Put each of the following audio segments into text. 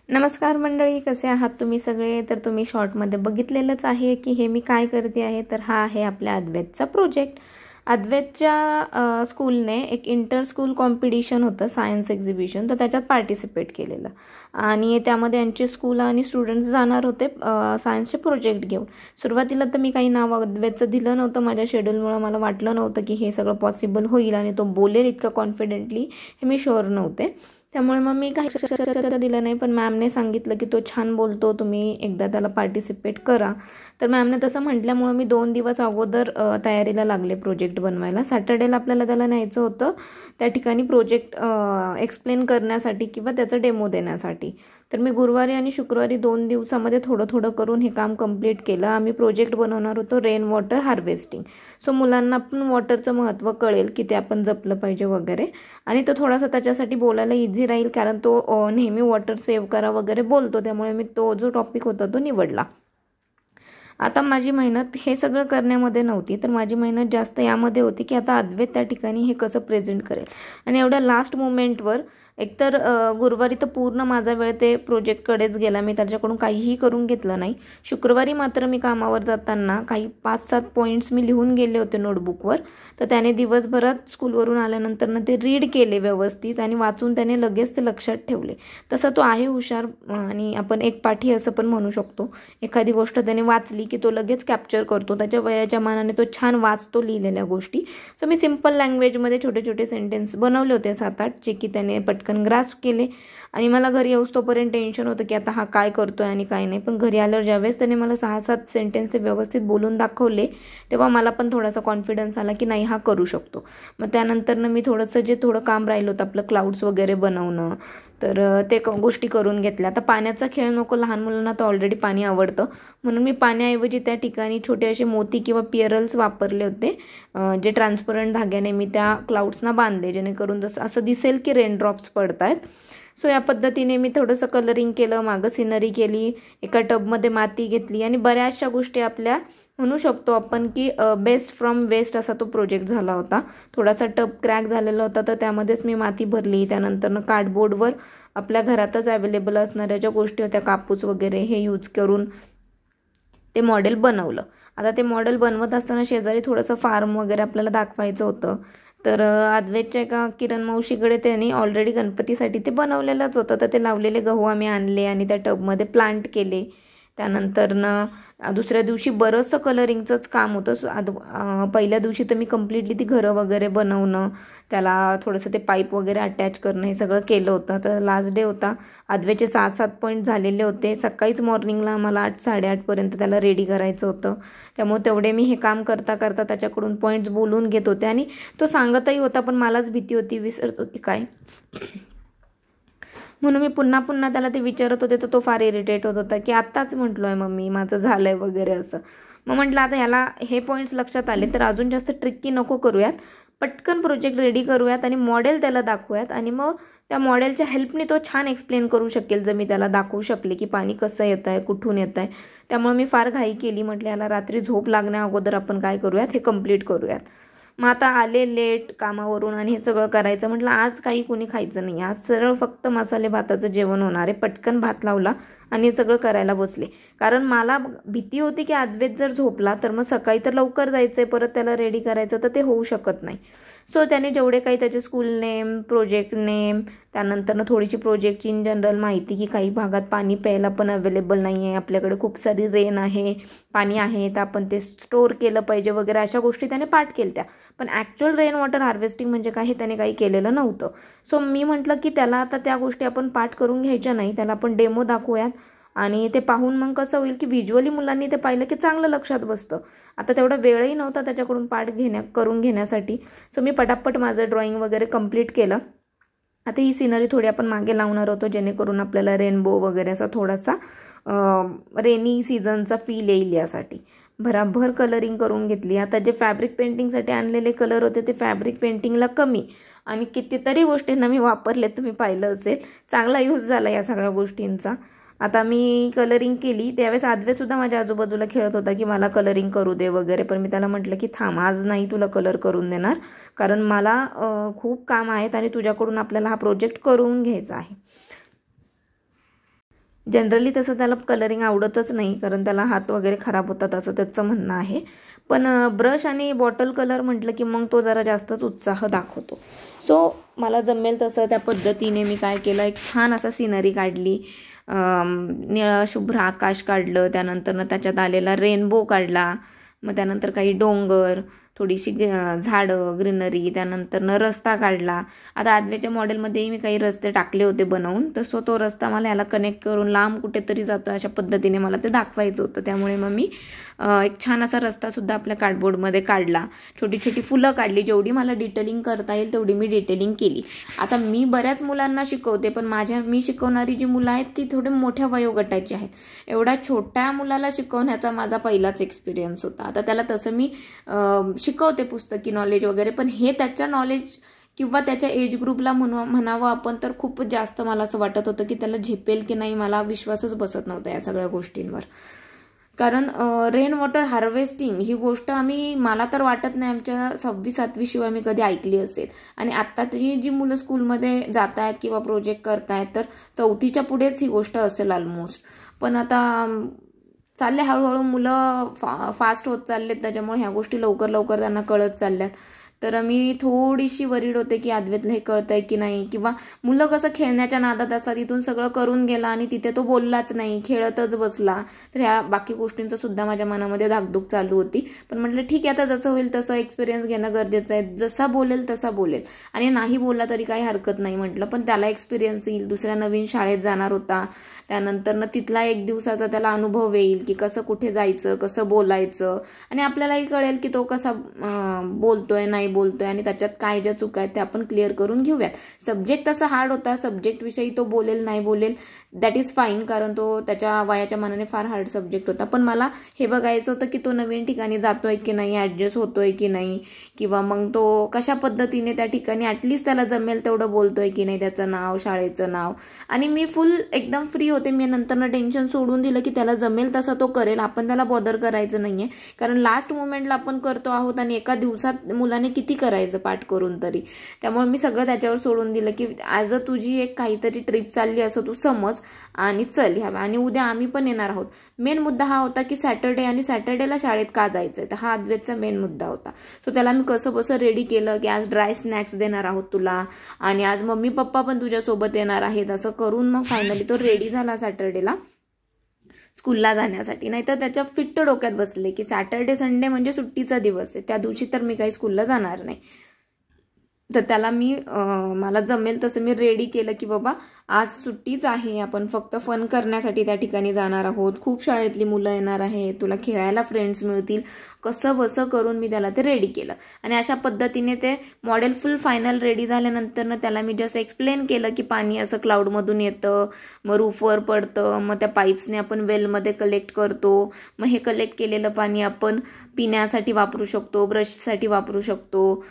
नमस्कार मंडळी, कसे आहात तुम्ही सगळे? तर तुम्ही शॉर्टमध्ये बघितलेलंच आहे की हे मी काय करते आहे. तर हा आहे आपल्या अद्वैतचा प्रोजेक्ट. अद्वैतच्या स्कूलने एक इंटर स्कूल कॉम्पिटिशन होतं, सायन्स एक्झिबिशन, तर त्याच्यात पार्टिसिपेट केलेलं आणि त्यामध्ये यांचे स्कूल आणि स्टुडंट्स जाणार होते सायन्सचे प्रोजेक्ट घेऊन. सुरुवातीला तर मी काही नाव अद्वैतचं दिलं नव्हतं, माझ्या शेड्यूलमुळं मला वाटलं नव्हतं की हे सगळं पॉसिबल होईल आणि तो बोलेल इतकं कॉन्फिडेंटली, हे मी शुअर नव्हते. त्यामुळे मग मी काही दिलं नाही, पण मॅमने सांगितलं की तो छान बोलतो, तुम्ही एकदा त्याला पार्टिसिपेट करा. तर मॅमने तसं म्हटल्यामुळं मी 2 दिवस अगोदर तयारीला लागले प्रोजेक्ट बनवायला. सॅटर्डेला आपल्याला त्याला न्यायचं होतं त्या ठिकाणी प्रोजेक्ट एक्सप्लेन करण्यासाठी किंवा त्याचा डेमो देण्यासाठी. तर मी गुरुवारी आणि शुक्रवारी 2 दिवसामध्ये थोडं थोडं करून हे काम कंप्लीट केलं. आम्ही प्रोजेक्ट बनवणार होतो रेन वॉटर हार्वेस्टिंग. सो मुलांना पण वॉटरचं महत्त्व कळेल की ते आपण जपलं पाहिजे वगैरे, आणि तो थोडासा त्याच्यासाठी बोलायला इझी राहील, कारण तो नेहमी वॉटर सेव्ह करा वगैरे बोलतो. त्यामुळे मी तो जो टॉपिक होता तो निवडला. आता माझी मेहनत हे सगळं करण्यामध्ये नव्हती, तर माझी मेहनत जास्त यामध्ये होती की आता अद्वैत त्या ठिकाणी हे कसं प्रेझेंट करेल. आणि एवढ्या लास्ट मोमेंटवर एकतर गुरुवारी तर पूर्ण माझा वेळ ते प्रोजेक्टकडेच गेला, मी त्याच्याकडून काहीही करून घेतलं नाही. शुक्रवारी मात्र मी कामावर जाताना काही 5-7 पॉईंट्स मी लिहून गेले होते नोटबुकवर, तर त्याने दिवसभरात स्कूलवरून आल्यानंतर ते रीड केले व्यवस्थित आणि वाचून त्याने लगेच ते लक्षात ठेवले. तसा तो आहे हुशार आणि आपण एक पाठी असं पण म्हणू शकतो. एखादी गोष्ट त्याने वाचली की तो लगेच कॅप्चर करतो, त्याच्या वयाच्या मानाने तो छान वाचतो लिहिलेल्या गोष्टी. सो मी सिम्पल लँग्वेजमध्ये छोटे छोटे सेंटेन्स बनवले होते 7-8, जे की त्याने पटकन ग्रास्प केले. आणि मला घरी येऊस तोपर्यंत टेन्शन होतं की आता हा काय करतोय आणि काय नाही, पण घरी आल्यावर ज्यावेळेस त्याने मला 6-7 सेंटेन्स ते व्यवस्थित बोलून दाखवले, तेव्हा मला पण थोडासा कॉन्फिडन्स आला की नाही, हा करू शकतो. मग त्यानंतरनं मी थोडं काम राहिलं होतं आपलं क्लाउड्स वगैरे बनवणं, तर ते गोष्टी करून घेतल्या. आता पाण्याचा खेळ नको, लहान मुलांना तर ऑलरेडी पाणी आवडतं, म्हणून मी पाण्याऐवजी त्या ठिकाणी छोटे असे मोती किंवा पिअरल्स वापरले होते, जे ट्रान्सपरंट धाग्याने मी त्या क्लाउड्सना बांधले, जेणेकरून जसं असं दिसेल की रेन ड्रॉप्स पडत आहेत. सो या पद्धतीने मी थोडंसं कलरिंग केलं, मागं सिनरी केली, एका टबमध्ये माती घेतली आणि बऱ्याचशा गोष्टी आपल्या म्हणू शकतो आपण की बेस्ट फ्रॉम वेस्ट असा तो प्रोजेक्ट झाला होता. थोडासा टब क्रॅक झालेला होता, तर त्यामध्येच मी माती भरली. त्यानंतरनं कार्डबोर्डवर आपल्या घरातच अवेलेबल असणाऱ्या ज्या गोष्टी होत्या, कापूस वगैरे, हे यूज करून ते मॉडेल बनवलं. आता ते मॉडेल बनवत असताना शेजारी थोडंसं फार्म वगैरे आपल्याला दाखवायचं होतं, तर अद्वैतच्या एका किरण मावशीकडे त्यांनी ऑलरेडी गणपतीसाठी ते बनवलेलंच होतं, तर ते लावलेले गहू आम्ही आणले आणि त्या टबमध्ये प्लांट केले. त्यानंतरनं दुसऱ्या दिवशी बरंचसं कलरिंगचंच काम होतं. पहिल्या दिवशी तर मी कम्प्लिटली ती घरं वगैरे बनवणं, त्याला थोडंसं ते पाईप वगैरे अटॅच करणं, हे सगळं केलं होतं. तर लास्ट डे होता. अद्वैतचे 6-7 पॉईंट झालेले होते. सकाळीच मॉर्निंगला आम्हाला 8-8:30पर्यंत त्याला रेडी करायचं होतं. त्यामुळे तेवढे मी हे काम करता करता त्याच्याकडून पॉईंट्स बोलून घेत होते आणि तो सांगतही होता, पण मलाच भीती होती, विसरतो की काय, म्हणून मी पुन्हा पुन्हा त्याला ते विचारत होते. तर तो फार इरिटेट होत होता की आत्ताच म्हटलो आहे मम्मी, माझं झालं आहे वगैरे असं. मग म्हटलं आता ह्याला हे पॉईंट्स लक्षात आले, तर अजून जास्त ट्रिक्की नको करूयात, पटकन प्रोजेक्ट रेडी करूयात आणि मॉडेल त्याला दाखवूयात, आणि मग त्या मॉडेलच्या हेल्पने तो छान एक्सप्लेन करू शकेल, जर मी त्याला दाखवू शकले की पाणी कसं येतं आहे, कुठून येतं आहे. त्यामुळे मी फार घाई केली. म्हटलं याला रात्री झोप लागण्या अगोदर आपण काय करूयात, हे कंप्लीट करूयात. मग आता आले लेट कामावरून आणि हे सगळं करायचं, म्हटलं आज काही कोणी खायचं नाही, आज सरळ फक्त मसाले भाताचं जेवण होणार आहे. पटकन भात लावला आणि हे सगळं करायला बसले, कारण मला भीती होती की अद्वैत जर झोपला तर मग सकाळी तर लवकर जायचं आहे, परत त्याला रेडी करायचं, तर ते होऊ शकत नाही. सो त्याने जेवढे काही त्याचे स्कूल नेम, प्रोजेक्ट नेम, त्यानंतरनं थोडीशी प्रोजेक्टची इन जनरल माहिती की काही भागात पाणी प्यायला पण अवेलेबल नाही आहे, आपल्याकडे खूप सारी रेन आहे, पाणी आहे, तर आपण ते स्टोअर केलं पाहिजे वगैरे, अशा गोष्टी त्याने पाठ केल्या त्या. पण ॲक्च्युअल रेन वॉटर हार्वेस्टिंग म्हणजे काय हे त्याने काही केलेलं नव्हतं. सो मी म्हटलं की त्याला आता त्या गोष्टी आपण पाठ करून घ्यायच्या नाही, त्याला आपण डेमो दाखवूयात आणि ते पाहून मग कसं होईल की व्हिज्युअली मुलांनी ते पाहिलं की चांगलं लक्षात बसतं. आता तेवढा वेळही नव्हता त्याच्याकडून पाठ करून घेण्यासाठी. सो मी पटापट माझं ड्रॉइंग वगैरे कंप्लीट केलं. आता ही सिनरी थोडी आपण मागे लावणार होतो, जेणेकरून आपल्याला रेनबो वगैरे असा थोडासा रेनी सीझनचा फील येईल यासाठी. भराभर कलरिंग करून घेतली. आता जे फॅब्रिक पेंटिंगसाठी आणलेले कलर होते ते फॅब्रिक पेंटिंगला कमी आणि कितीतरी गोष्टींना मी वापरले, तुम्ही पाहिलं असेल. चांगला यूज झाला या सगळ्या गोष्टींचा. आता मी कलरिंग केली, त्यावेळेस अद्वैतसुद्धा माझ्या आजूबाजूला खेळत होता की मला कलरिंग करू दे वगैरे, पण मी त्याला म्हटलं की थांब, आज नाही तुला कलर करून देणार, कारण मला खूप काम आहेत आणि तुझ्याकडून आपल्याला हा प्रोजेक्ट करून घ्यायचा आहे. जनरली तसं त्याला कलरिंग आवडतच नाही, कारण त्याला हात वगैरे खराब होतात असं त्याचं म्हणणं आहे. पण ब्रश आणि बॉटल कलर म्हटलं की मग तो जरा जास्तच उत्साह दाखवतो. सो मला जमेल तसं त्या पद्धतीने मी काय केलं, एक छान असा सिनरी काढली. निळं शुभ्र आकाश काढलं, त्यानंतरनं त्याच्यात आलेला रेनबो काढला, मग त्यानंतर काही डोंगर, थोडीशी झाडं, ग्रीनरी, त्यानंतरनं रस्ता काढला. आता आदवेच्या मॉडेलमध्येही मी काही रस्ते टाकले होते बनवून, तर तो रस्ता मला याला कनेक्ट करून लांब कुठेतरी जातो अशा पद्धतीने मला ते दाखवायचं होतं. त्यामुळे मग मी एक छान असा रस्तासुद्धा आपल्या कार्डबोर्डमध्ये काढला. छोटी छोटी फुलं काढली, जेवढी मला डिटेलिंग करता येईल तेवढी मी डिटेलिंग केली. आता मी बऱ्याच मुलांना शिकवते, पण मी शिकवणारी जी मुलं आहेत ती थोडी मोठ्या वयोगटाची आहेत. एवढ्या छोट्या मुलाला शिकवण्याचा माझा पहिलाच एक्सपिरियन्स होता. आता त्याला तसं मी शिकवते पुस्तकी नॉलेज वगैरे, पण हे त्याच्या नॉलेज किंवा त्याच्या एज ग्रुपला म्हणावं आपण तर खूपच जास्त मला असं वाटत होतं की त्याला झेपेल की नाही. मला विश्वासच बसत नव्हता या सगळ्या गोष्टींवर. कारण रेन वॉटर हार्वेस्टिंग ही गोष्ट मला तर वाटत नाही आमच्या 6वी-7वी शिवाय मी कधी ऐकली असेल. आणि आत्ताची जी मुलं स्कूलमध्ये जात आहेत किंवा प्रोजेक्ट करतायत तर 4थीच्या पुढेच ही गोष्ट असेल ऑलमोस्ट. पण आता चालले हळूहळू मुलं फास्ट होत चाललेत, त्याच्यामुळे ह्या गोष्टी लवकर लवकर त्यांना कळत चालल्यात. तर मी थोडीशी वरीड होते की आद्वेतला हे कळतंय की नाही, किंवा मुलं कसं खेळण्याच्या नादात असतात, इथून सगळं करून गेला आणि तिथे तो बोललाच नाही, खेळतच बसला. तर ह्या बाकी गोष्टींचं सुद्धा माझ्या मनामध्ये धाकधूक चालू होती. पण म्हटलं ठीक आहे, आता जसं होईल तसं एक्सपिरियन्स घेणं गरजेचं आहे. जसा बोलेल तसा बोलेल, आणि नाही बोलला तरी काही हरकत नाही म्हटलं. पण त्याला एक्सपिरियन्स येईल, दुसऱ्या नवीन शाळेत जाणार होता, त्यानंतरनं तिथला 1 दिवसाचा त्याला अनुभव येईल की कसं कुठे जायचं, कसं बोलायचं, आणि आपल्यालाही कळेल की तो कसा बोलतोय नाही बोलतोय, आणि त्याच्यात काय ज्या चुका आहेत त्या आपण क्लिअर करून घेऊयात. सब्जेक्ट तसा हार्ड होता, सब्जेक्ट विषयी तो बोलेल नाही बोलेल दॅट इज फाईन, कारण तो त्याच्या वयाच्या मानाने फार हार्ड सब्जेक्ट होता. पण मला हे बघायचं होतं की तो नवीन ठिकाणी जातोय की नाही, ॲडजस्ट होतोय की नाही, किंवा मग तो कशा पद्धतीने त्या ठिकाणी ॲटलिस्ट त्याला जमेल तेवढं बोलतोय की नाही, त्याचं नाव, शाळेचं नाव. आणि मी फुल एकदम फ्री होते. मी नंतरनं टेन्शन सोडून दिलं की त्याला जमेल तसं तो करेल, आपण त्याला बॉदर करायचं नाहीये, कारण लास्ट मोमेंटला आपण करतो आहोत आणि एका दिवसात मुलाने किती करायचं पाठ करून तरी. त्यामुळे मी सगळं त्याच्यावर सोडून दिलं की ॲज अ तुझी एक काहीतरी ट्रिप चालली असं तू समज आणि चल ह्या, आणि उद्या आम्ही पण येणार आहोत. मेन मुद्दा हा होता की सॅटर्डेला शाळेत का जायचंय, तर हा अद्वैतचा मेन मुद्दा होता. सो त्याला मी कसं बसं रेडी केलं की आज ड्राय स्नॅक्स देणार आहोत तुला, आणि आज मम्मी पप्पा पण तुझ्यासोबत येणार आहेत, असं करून मग फायनली तो रेडी झाला सॅटर्डेला स्कूलला जाण्यासाठी. नाहीतर त्याच्या फिट्ट डोक्यात बसले की सॅटर्डे संडे म्हणजे सुट्टीचा दिवस आहे, त्या दिवशी तर मी काही स्कूलला जाणार नाही. तर त्याला मला जमेल तसं मी रेडी केलं की बाबा आज सुट्टीच आहे, आपण फक्त फन करण्यासाठी त्या ठिकाणी जाणार आहोत, खूप शाळेतली मुलं येणार आहे, तुला खेळायला फ्रेंड्स मिळतील, कसं बसं करून मी त्याला ते रेडी केलं. आणि अशा पद्धतीने ते मॉडेल फुल फायनल रेडी झाल्यानंतर त्याला मी जस्ट एक्सप्लेन केलं की पाणी असं क्लाउडमधून येतं, मग रूफवर पडतं, मग त्या पाईप्सने आपण वेलमध्ये कलेक्ट करतो, मग हे कलेक्ट केलेलं पाणी आपण पिण्यासाठी वापरू शकतो, ब्रशसाठी वापरू शकतो,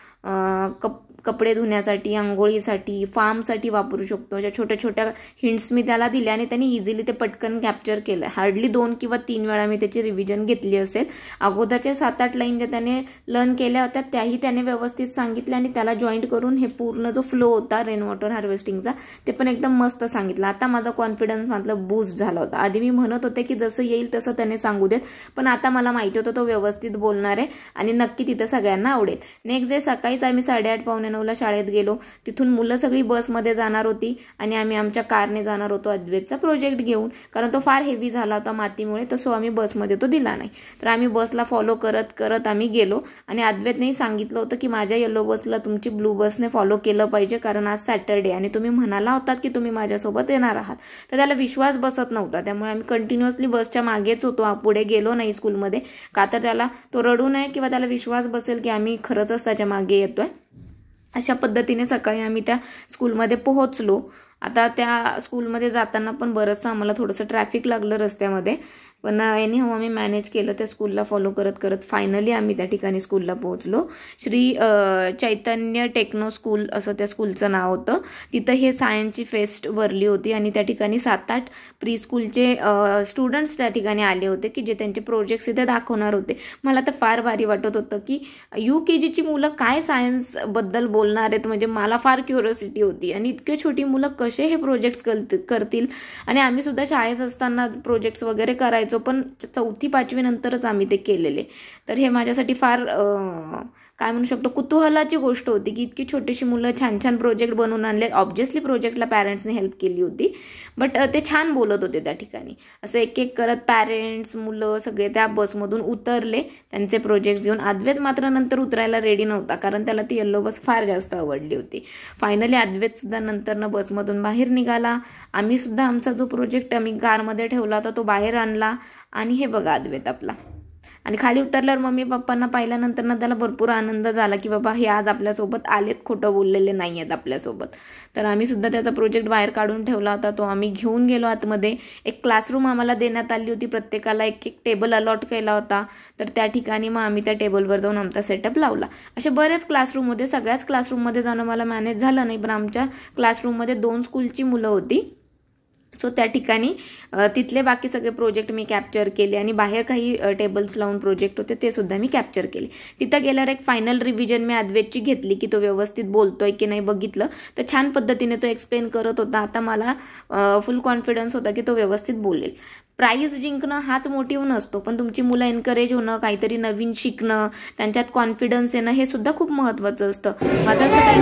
कपडे धुण्यासाठी, आंघोळीसाठी, फार्मसाठी वापरू शकतो. अशा छोट्या छोट्या हिंट्स मी त्याला दिल्या आणि त्यांनी इझिली ते पटकन कॅप्चर केलं. हार्डली 2 किंवा 3 वेळा मी त्याची रिव्हिजन घेतली असेल. अगोदरच्या 7-8 लाईन ज्या त्याने लर्न केल्या होत्या त्याही त्याने व्यवस्थित सांगितल्या, आणि त्याला जॉईंट करून हे पूर्ण जो फ्लो होता रेन वॉटर हार्वेस्टिंगचा ते पण एकदम मस्त सांगितलं. आता माझा कॉन्फिडन्स मतलब बूस्ट झाला होता. आधी मी म्हणत होते की जसं येईल तसं त्याने सांगू देत, पण आता मला माहिती होतं तो व्यवस्थित बोलणार आहे आणि नक्की तिथं सगळ्यांना आवडेल. नेक्स्ट डे सकाळीच आम्ही 8:30-9:45 शाळेत गेलो. तिथून मुलं सगळी बसमध्ये जाणार होती आणि आम्ही आमच्या कारने जाणार होतो अद्वैतचा प्रोजेक्ट घेऊन, कारण तो फार हेवी झाला होता मातीमुळे, तसं आम्ही बसमध्ये तो दिला नाही. तर आम्ही बसला फॉलो करत करत आम्ही गेलो, आणि अद्वैतनेही सांगितलं होतं की माझ्या येलो बसला तुमची ब्लू बसने फॉलो केलं पाहिजे, कारण आज सॅटर्डे आणि तुम्ही म्हणाला होतात की तुम्ही माझ्यासोबत येणार आहात. तर त्याला विश्वास बसत नव्हता, त्यामुळे आम्ही कंटिन्युअसली बसच्या मागेच होतो, पुढे गेलो नाही स्कूलमध्ये, का तर त्याला तो रडू नये किंवा त्याला विश्वास बसेल की आम्ही खरंच त्याच्या मागे येतोय. अशा पद्धतीने सकाळी आम्ही त्या स्कूलमध्ये पोहोचलो. आता त्या स्कूलमध्ये जाताना पण बरंचसं आम्हाला थोडंसं ट्रॅफिक लागलं रस्त्यामध्ये, पण एनीहाऊ आम्ही मॅनेज केलं, त्या स्कूलला फॉलो करत करत फायनली आम्ही त्या ठिकाणी स्कूलला पोहोचलो. श्री चैतन्य टेक्नो स्कूल असं त्या स्कूलचं नाव होतं. तिथं हे सायन्सची फेस्ट भरली होती आणि त्या ठिकाणी 7-8 प्री स्कूलचे स्टुडंट्स त्या ठिकाणी आले होते की जे त्यांचे प्रोजेक्ट्स इथे दाखवणार होते. मला तर फार भारी वाटत होतं की UKGची मुलं काय सायन्सबद्दल बोलणार आहेत, म्हणजे मला फार क्युरिओसिटी होती. आणि इतके छोटी मुलं कसे हे प्रोजेक्ट्स करतील. आणि आम्ही सुद्धा शाळेत असताना प्रोजेक्ट्स वगैरे करायचो, पण 4वी-5वी नंतरच आम्ही ते केलेले. तर हे माझ्यासाठी फार काय म्हणू शकतो कुतूहलाची गोष्ट होती की इतकी छोटीशी मुलं छान छान प्रोजेक्ट बनवून आणले. ऑब्व्हियसली प्रोजेक्टला पॅरेंट्सने हेल्प केली होती, बट ते छान बोलत होते त्या ठिकाणी. असं एक एक करत पॅरेंट्स मुलं सगळे त्या बसमधून उतरले त्यांचे प्रोजेक्ट्स घेऊन. अद्वैत मात्र नंतर उतरायला रेडी नव्हता, कारण त्याला ती येल्लो बस फार जास्त आवडली होती. फायनली अद्वैतसुद्धा नंतरनं बसमधून बाहेर निघाला. आम्ही सुद्धा आमचा जो प्रोजेक्ट आम्ही कारमध्ये ठेवला होता तो बाहेर आणला. आणि हे बघा अद्वैत आपला. आणि खाली उतरल्यावर मम्मी पप्पांना पाहिल्यानंतर ना त्याला भरपूर आनंद झाला की बाबा हे आज आपल्यासोबत आलेत, खोटं बोललेले नाही आहेत आपल्यासोबत. तर आम्ही सुद्धा त्याचा प्रोजेक्ट बाहेर काढून ठेवला होता, तो आम्ही घेऊन गेलो आतमध्ये. एक क्लासरूम आम्हाला देण्यात आली होती, प्रत्येकाला एक एक टेबल अलॉट केला होता. तर त्या ठिकाणी मग आम्ही त्या टेबलवर जाऊन आमचा सेटअप लावला. असे बरेच क्लासरूम होते, सगळ्याच क्लासरूममध्ये जाणं मला मॅनेज झालं नाही, पण आमच्या क्लासरूममध्ये 2 स्कूलची मुलं होती. सो त्या ठिकाणी तिथले बाकी सगळे प्रोजेक्ट मी कॅप्चर केले आणि बाहेर काही टेबल्स लावून प्रोजेक्ट होते ते सुद्धा मी कॅप्चर केले. तिथं गेल्यावर एक फायनल रिव्हिजन मी अद्वैतची घेतली की तो व्यवस्थित बोलतोय की नाही बघितलं. तर छान पद्धतीने तो एक्सप्लेन करत होता. आता मला फुल कॉन्फिडन्स होता की तो व्यवस्थित बोलेल. प्राईज जिंकणं हाच मोटिव्ह नसतो, पण तुमची मुलं एनकरेज होणं, काहीतरी नवीन शिकणं, त्यांच्यात कॉन्फिडन्स येणं हे सुद्धा खूप महत्त्वाचं असतं. माझं असं काही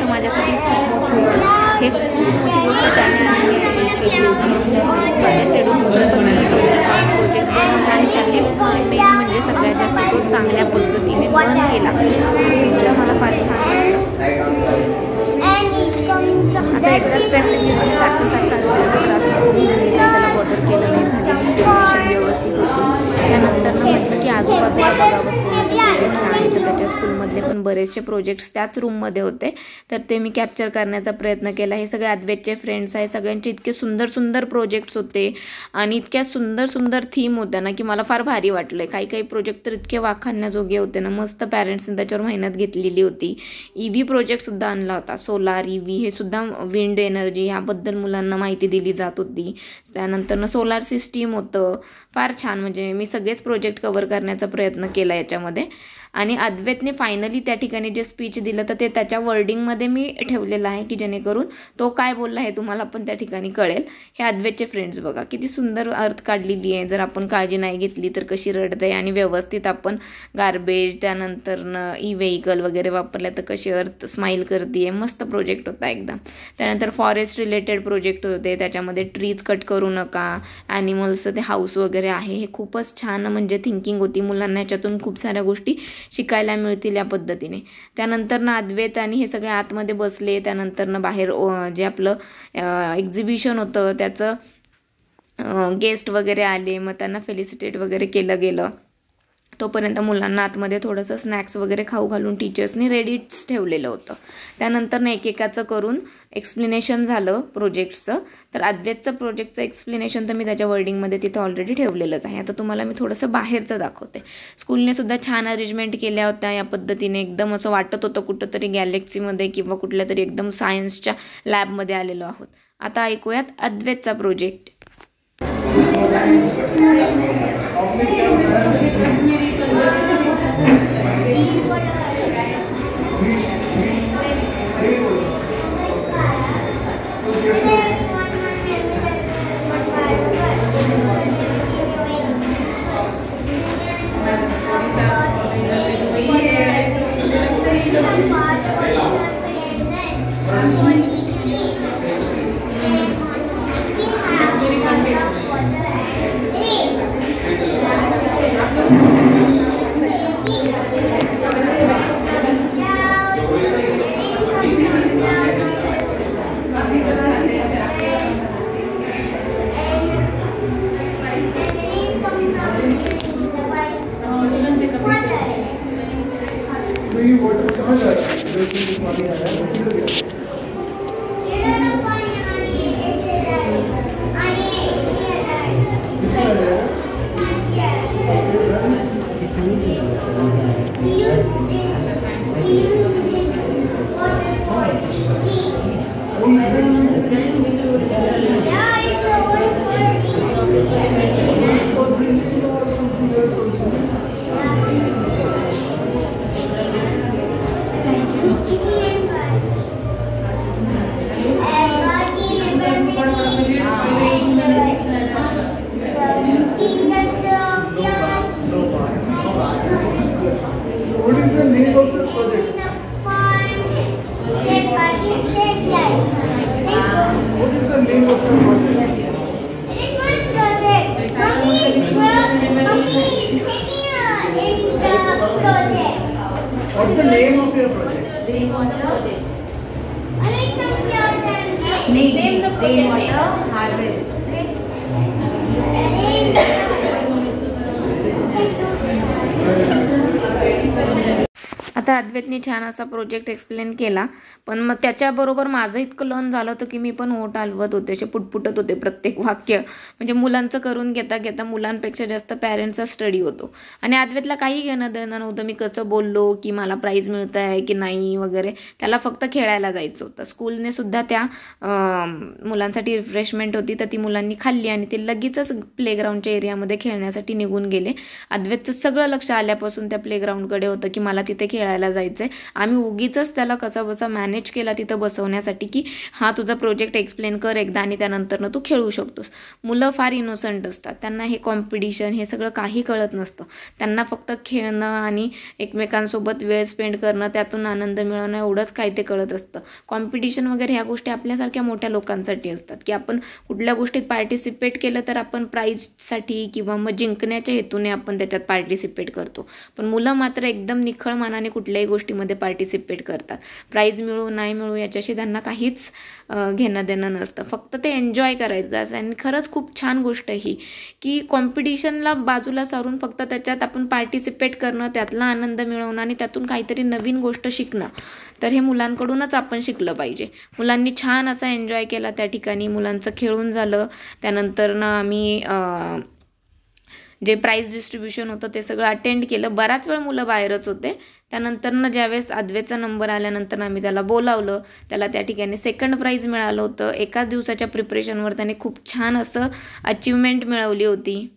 माझ्यासाठी हे म्हणजे सगळ्यात जास्त तो चांगल्या पद्धतीने बंद केला. मला फार छान आता एकदाच त्याला बॉर्डर केलं नाही व्यवस्थित होती. त्यानंतर म्हटलं की आजूबाजूला त्याच्या स्कूलमधले पण बरेचसे प्रोजेक्ट्स त्याच रूममध्ये होते, तर ते मी कॅप्चर करण्याचा प्रयत्न केला. हे सगळे अद्वैतचे फ्रेंड्स आहे, सगळ्यांचे इतके सुंदर सुंदर प्रोजेक्ट्स होते आणि इतक्या सुंदर सुंदर थीम होत्या ना की मला फार भारी वाटलं. काही काही प्रोजेक्ट तर इतके वाखाणण्याजोगे होते ना, मस्त पॅरेंट्सने त्याच्यावर मेहनत घेतलेली होती. EV प्रोजेक्टसुद्धा आणला होता, सोलार EV, हे सुद्धा विंड एनर्जी ह्याबद्दल मुलांना माहिती दिली जात होती. त्यानंतर सोलार सिस्टीम होतं, फार छान. म्हणजे मी सगळेच प्रोजेक्ट कव्हर करण्याचा प्रयत्न केला याच्यामध्ये. आणि अद्वैतने फायनली त्या ठिकाणी जे स्पीच दिलं तर ते त्याच्या वर्डिंगमध्ये मी ठेवलेलं आहे की जेणेकरून तो काय बोलला हे तुम्हाला पण त्या ठिकाणी कळेल. हे अद्वैतचे फ्रेंड्स बघा किती सुंदर अर्थ काढलेली आहे. जर आपण काळजी नाही घेतली तर कशी रडते, आणि व्यवस्थित आपण गार्बेज त्यानंतर ई-व्हेकल वगैरे वापरल्या तर कशी अर्थ स्माईल करते. मस्त प्रोजेक्ट होता एकदम. त्यानंतर फॉरेस्ट रिलेटेड प्रोजेक्ट होते, त्याच्यामध्ये ट्रीज कट करू नका, ॲनिमल्सचं ते हाऊस वगैरे आहे. हे खूपच छान म्हणजे थिंकिंग होती. मुलांना याच्यातून खूप साऱ्या गोष्टी शिकायला मिळतील या पद्धतीने. त्यानंतर अद्वैत आणि हे सगळे आतमध्ये बसले. त्यानंतर बाहेर जे आपलं एक्झिबिशन होतं त्याचं गेस्ट वगैरे आले, मग त्यांना फेलिसिटेट वगैरे केलं गेलं. तोपर्यंत मुलांना आतमध्ये थोडंसं स्नॅक्स वगैरे खाऊ घालून टीचर्सनी रेडीच ठेवलेलं होतं. त्यानंतर एकेकाचं करून एक्सप्लेनेशन झालं प्रोजेक्टचं. तर अद्वैतचं प्रोजेक्टचं एक्सप्लेनेशन तर मी त्याच्या वर्डिंगमध्ये तिथं ऑलरेडी ठेवलेलंच आहे. आता तुम्हाला मी थोडंसं बाहेरचं दाखवते. स्कूलने सुद्धा छान अरेंजमेंट केल्या होत्या या पद्धतीने. एकदम असं वाटत होतं कुठंतरी गॅलेक्सीमध्ये किंवा कुठल्या तरी एकदम सायन्सच्या लॅबमध्ये आलेलो आहोत. आता ऐकूयात अद्वैतचा project. What is the name of your project? It is my project. Mommy is taking in the project. What's the name of your project? I like some flowers and Name the rainwater harvest. आता अद्वैतने छान असा project explain केला, पण मग त्याच्याबरोबर माझं इतकं learn झालं होतं की मी पण ओठ हलवत होते, असे पुटपुटत होते प्रत्येक वाक्य. म्हणजे मुलांचं करून घेता घेता मुलांपेक्षा जास्त पॅरेंट्सचा स्टडी होतो. आणि अद्वैतला काही घेणं देणं नव्हतं मी कसं बोललो की मला प्राईज मिळतं आहे की नाही वगैरे. त्याला फक्त खेळायला जायचं होतं. स्कूलने सुद्धा त्या मुलांसाठी रिफ्रेशमेंट होती तर ती मुलांनी खाल्ली आणि ते लगेचच प्लेग्राऊंडच्या एरियामध्ये खेळण्यासाठी निघून गेले. अद्वैतचं सगळं लक्ष आल्यापासून त्या प्लेग्राऊंडकडे होतं की मला तिथे खेळायला जायचंय. आम्ही उगीच त्याला कसं बसा मॅनेज केला तिथं बसवण्यासाठी की हा तुझा प्रोजेक्ट एक्सप्लेन कर एकदा आणि त्यानंतर तू खेळू शकतोस. मुलं फार इनोसंट असतात. त्यांना हे कॉम्पिटिशन हे सगळं काही कळत नसतं. त्यांना फक्त खेळणं आणि एकमेकांसोबत वेळ स्पेंड करणं त्यातून आनंद मिळवणं एवढंच काय ते कळत असतं. कॉम्पिटिशन वगैरे ह्या गोष्टी आपल्यासारख्या मोठ्या लोकांसाठी असतात की आपण कुठल्या गोष्टीत पार्टिसिपेट केलं तर आपण प्राईजसाठी किंवा मग जिंकण्याच्या हेतूने आपण त्याच्यात पार्टिसिपेट करतो. पण मुलं मात्र एकदम निखळ मनाने कुठल्याही गोष्टीमध्ये पार्टिसिपेट करतात. प्राईज मिळू नाही मिळू याच्याशी त्यांना काहीच घेणं देणं नसतं. फक्त ते एन्जॉय करायचं. आणि खरंच खूप छान गोष्ट ही की कॉम्पिटिशनला बाजूला सारून फक्त त्याच्यात आपण पार्टिसिपेट करणं, त्यातला आनंद मिळवणं आणि त्यातून काहीतरी नवीन गोष्ट शिकणं. तर हे मुलांकडूनच आपण शिकलं पाहिजे. मुलांनी छान असा एन्जॉय केला त्या ठिकाणी. मुलांचं खेळून झालं. त्यानंतर आम्ही जे प्राईज डिस्ट्रीब्युशन होतं ते सगळं अटेंड केलं. बराच वेळ मुलं बाहेरच होते. त्यानंतर ज्यावेळेस अद्वैतचा नंबर आल्यानंतर आम्ही त्याला बोलावलं. त्याला त्या ठिकाणी सेकंड प्राईज मिळालं होतं. एकाच दिवसाच्या प्रिपरेशनवर त्याने खूप छान असं अचीवमेंट मिळवली होती.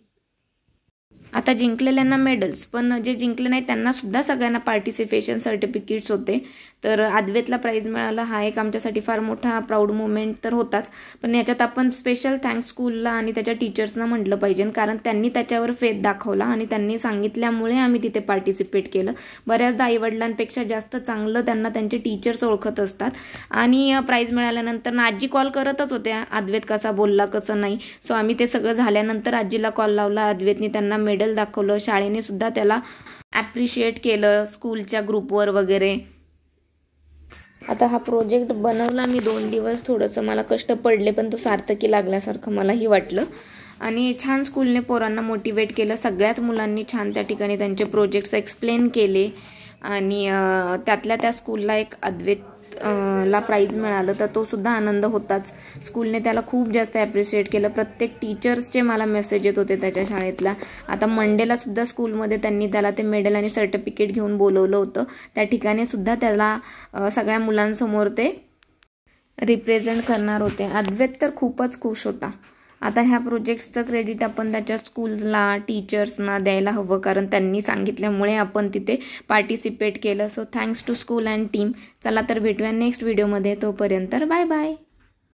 आता जिंकलेल्यांना मेडल्स, पण जे जिंकले नाही त्यांना सुद्धा सगळ्यांना पार्टिसिपेशन सर्टिफिकेट्स होते. तर अद्वैतला प्राईज मिळालं हा एक आमच्यासाठी फार मोठा प्राऊड मुवमेंट तर होताच. पण याच्यात आपण स्पेशल थँक्स स्कूलला आणि त्याच्या टीचर्सना म्हटलं पाहिजे, कारण त्यांनी त्याच्यावर फेथ दाखवला आणि त्यांनी सांगितल्यामुळे आम्ही तिथे पार्टिसिपेट केलं. बऱ्याचदा आईवडिलांपेक्षा जास्त चांगलं त्यांना त्यांचे टीचर्स ओळखत असतात. आणि प्राईज मिळाल्यानंतर आजी कॉल करतच होत्या अद्वैत कसा बोलला कसं नाही. सो आम्ही ते सगळं झाल्यानंतर आजीला कॉल लावला. अद्वैतने त्यांना मेडल दाखवलं. शाळेने सुद्धा त्याला ॲप्रिशिएट केलं स्कूलच्या ग्रुपवर वगैरे. आता हा प्रोजेक्ट बनवला मी 2 दिवस. थोडंसं मला कष्ट पडले पण तो सार्थकी लागल्यासारखं मलाही वाटलं. आणि छान स्कूलने पोरांना मोटिवेट केलं. सगळ्याच मुलांनी छान त्या ठिकाणी त्यांचे प्रोजेक्ट्स एक्सप्लेन केले. आणि त्यातल्या त्या स्कूलला एक अद्वैत ला प्राईज मिळालं तर तो सुद्धा आनंद होताच. स्कूलने त्याला खूप जास्त ॲप्रिशिएट केलं. प्रत्येक टीचर्सचे मला मेसेज येत होते त्याच्या शाळेतला. आता मंडेला सुद्धा स्कूलमध्ये त्यांनी त्याला ते मेडल आणि सर्टिफिकेट घेऊन बोलवलं होतं. त्या ठिकाणी सुद्धा त्याला सगळ्या मुलांसमोर ते रिप्रेझेंट करणार होते. अद्वैत तर खूपच खुश होता. आता ह्या प्रोजेक्ट्सचं क्रेडिट आपण त्याच्या स्कूल्सला टीचर्सना द्यायला हवं, कारण त्यांनी सांगितल्यामुळे आपण तिथे पार्टिसिपेट केलं. So thanks to school and team. चला तर भेटूया नेक्स्ट व्हिडिओमध्ये. तोपर्यंत बाय बाय.